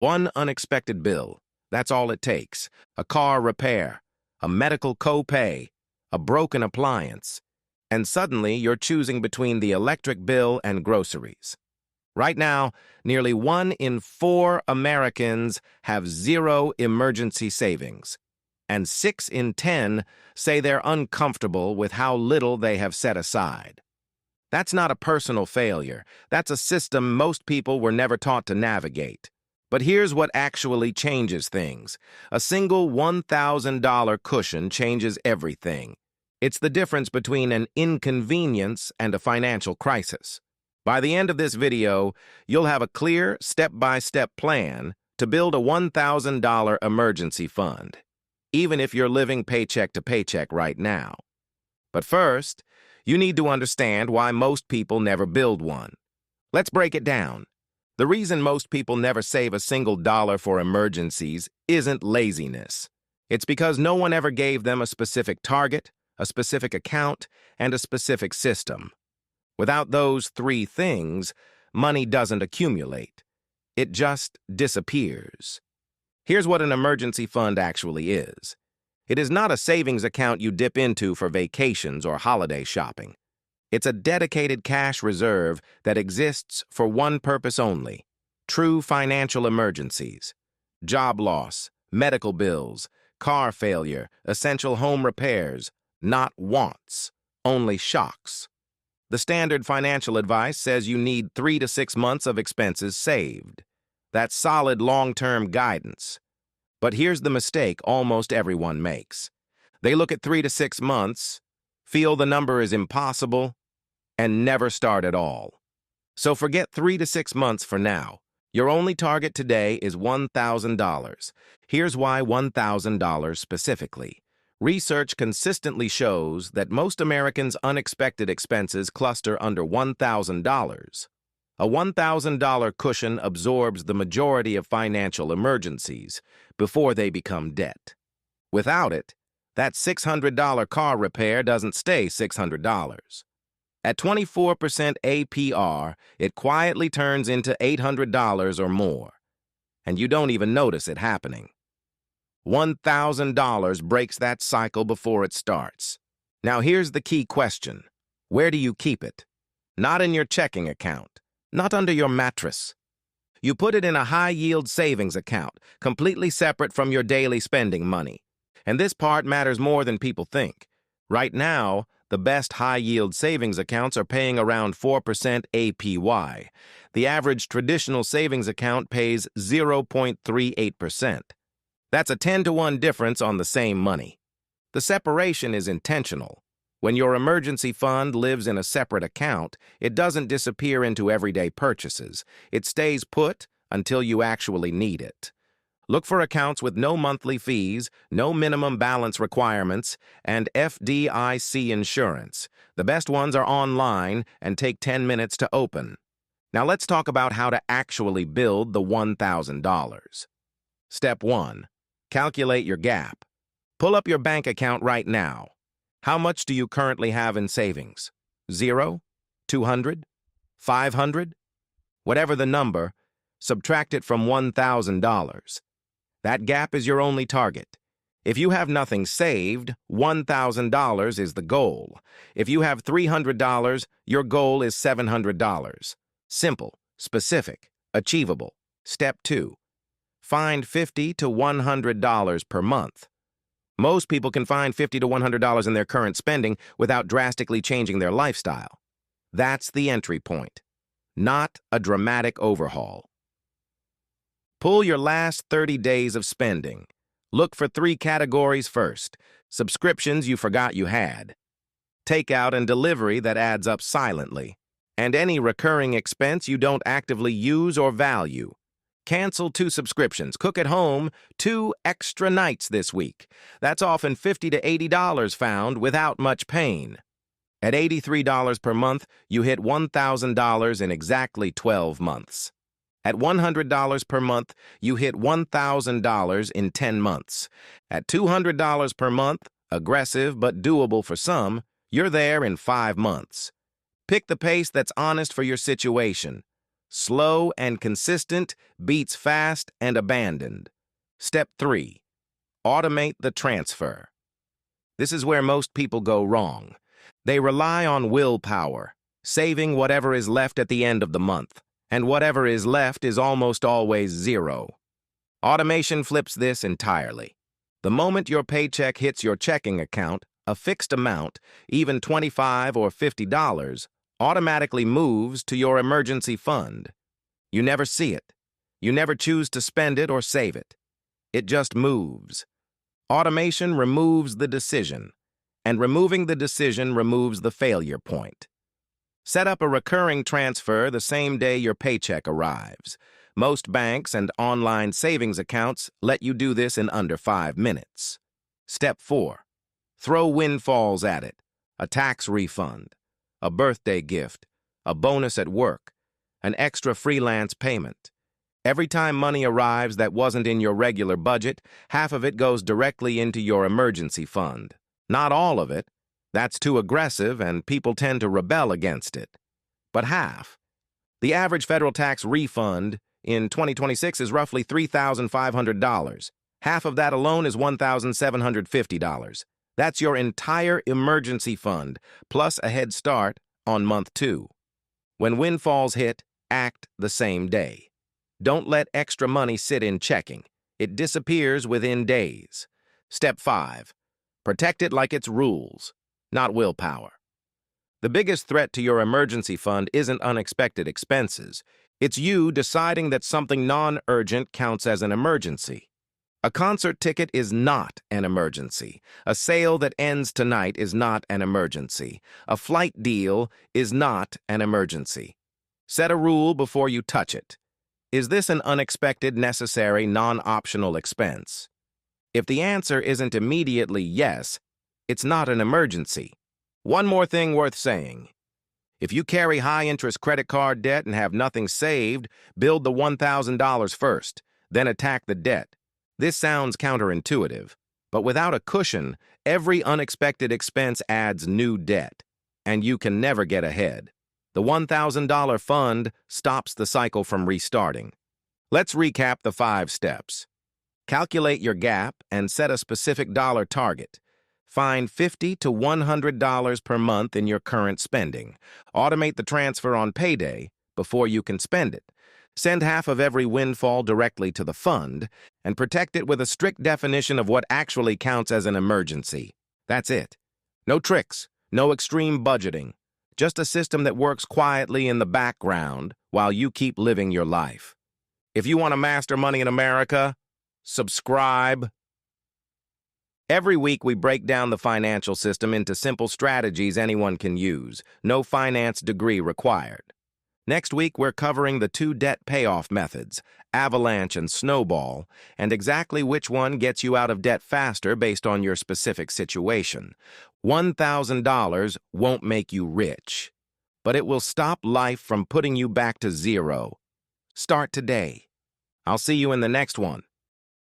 One unexpected bill. That's all it takes. A car repair, a medical copay, a broken appliance, and suddenly you're choosing between the electric bill and groceries. Right now, nearly 1 in 4 Americans have zero emergency savings, and 6 in 10 say they're uncomfortable with how little they have set aside. That's not a personal failure. That's a system most people were never taught to navigate. But here's what actually changes things. A single $1,000 cushion changes everything. It's the difference between an inconvenience and a financial crisis. By the end of this video, you'll have a clear, step-by-step plan to build a $1,000 emergency fund, even if you're living paycheck to paycheck right now. But first, you need to understand why most people never build one. Let's break it down. The reason most people never save a single dollar for emergencies isn't laziness. It's because no one ever gave them a specific target, a specific account, and a specific system. Without those 3 things, money doesn't accumulate. It just disappears. Here's what an emergency fund actually is. It is not a savings account you dip into for vacations or holiday shopping. It's a dedicated cash reserve that exists for one purpose only: true financial emergencies. Job loss, medical bills, car failure, essential home repairs, not wants, only shocks. The standard financial advice says you need 3 to 6 months of expenses saved. That's solid long-term guidance. But here's the mistake almost everyone makes. They look at 3 to 6 months, feel the number is impossible, and never start at all. So forget 3 to 6 months for now. Your only target today is $1,000. Here's why $1,000 specifically. Research consistently shows that most Americans' unexpected expenses cluster under $1,000. A $1,000 cushion absorbs the majority of financial emergencies before they become debt. Without it, that $600 car repair doesn't stay $600. At 24% APR, it quietly turns into $800 or more, and you don't even notice it happening. $1,000 breaks that cycle before it starts. Now here's the key question. Where do you keep it? Not in your checking account, not under your mattress. You put it in a high-yield savings account, completely separate from your daily spending money. And this part matters more than people think. Right now, the best high-yield savings accounts are paying around 4% APY. The average traditional savings account pays 0.38%. That's a 10-to-1 difference on the same money. The separation is intentional. When your emergency fund lives in a separate account, it doesn't disappear into everyday purchases. It stays put until you actually need it. Look for accounts with no monthly fees, no minimum balance requirements, and FDIC insurance. The best ones are online and take 10 minutes to open. Now let's talk about how to actually build the $1,000. Step 1. Calculate your gap. Pull up your bank account right now. How much do you currently have in savings? 0? 200? 500? Whatever the number, subtract it from $1,000. That gap is your only target. If you have nothing saved, $1,000 is the goal. If you have $300, your goal is $700. Simple, specific, achievable. Step 2. Find $50 to $100 per month. Most people can find $50 to $100 in their current spending without drastically changing their lifestyle. That's the entry point, not a dramatic overhaul. Pull your last 30 days of spending. Look for 3 categories first: subscriptions you forgot you had, takeout and delivery that adds up silently, and any recurring expense you don't actively use or value. Cancel 2 subscriptions. Cook at home 2 extra nights this week. That's often $50 to $80 found without much pain. At $83 per month, you hit $1,000 in exactly 12 months. At $100 per month, you hit $1,000 in 10 months. At $200 per month, aggressive but doable for some, you're there in 5 months. Pick the pace that's honest for your situation. Slow and consistent beats fast and abandoned. Step 3. Automate the transfer. This is where most people go wrong. They rely on willpower, saving whatever is left at the end of the month, and whatever is left is almost always zero. Automation flips this entirely. The moment your paycheck hits your checking account, a fixed amount, even $25 or $50, automatically moves to your emergency fund. You never see it. You never choose to spend it or save it. It just moves. Automation removes the decision, and removing the decision removes the failure point. Set up a recurring transfer the same day your paycheck arrives. Most banks and online savings accounts let you do this in under 5 minutes. Step 4. Throw windfalls at it. A tax refund, a birthday gift, a bonus at work, an extra freelance payment. Every time money arrives that wasn't in your regular budget, half of it goes directly into your emergency fund. Not all of it. That's too aggressive, and people tend to rebel against it. But half. The average federal tax refund in 2026 is roughly $3,500. Half of that alone is $1,750. That's your entire emergency fund, plus a head start on month 2. When windfalls hit, act the same day. Don't let extra money sit in checking. It disappears within days. Step 5. Protect it like it's rules, not willpower. The biggest threat to your emergency fund isn't unexpected expenses. It's you deciding that something non-urgent counts as an emergency. A concert ticket is not an emergency. A sale that ends tonight is not an emergency. A flight deal is not an emergency. Set a rule before you touch it. Is this an unexpected, necessary, non-optional expense? If the answer isn't immediately yes, it's not an emergency. One more thing worth saying. If you carry high-interest credit card debt and have nothing saved, build the $1,000 first, then attack the debt. This sounds counterintuitive, but without a cushion, every unexpected expense adds new debt, and you can never get ahead. The $1,000 fund stops the cycle from restarting. Let's recap the 5 steps. Calculate your gap and set a specific dollar target. Find $50 to $100 per month in your current spending. Automate the transfer on payday before you can spend it. Send half of every windfall directly to the fund, and protect it with a strict definition of what actually counts as an emergency. That's it. No tricks, no extreme budgeting. Just a system that works quietly in the background while you keep living your life. If you want to master money in America, subscribe. Every week we break down the financial system into simple strategies anyone can use. No finance degree required. Next week we're covering the 2 debt payoff methods, avalanche and snowball, and exactly which one gets you out of debt faster based on your specific situation. $1,000 won't make you rich, but it will stop life from putting you back to zero. Start today. I'll see you in the next one.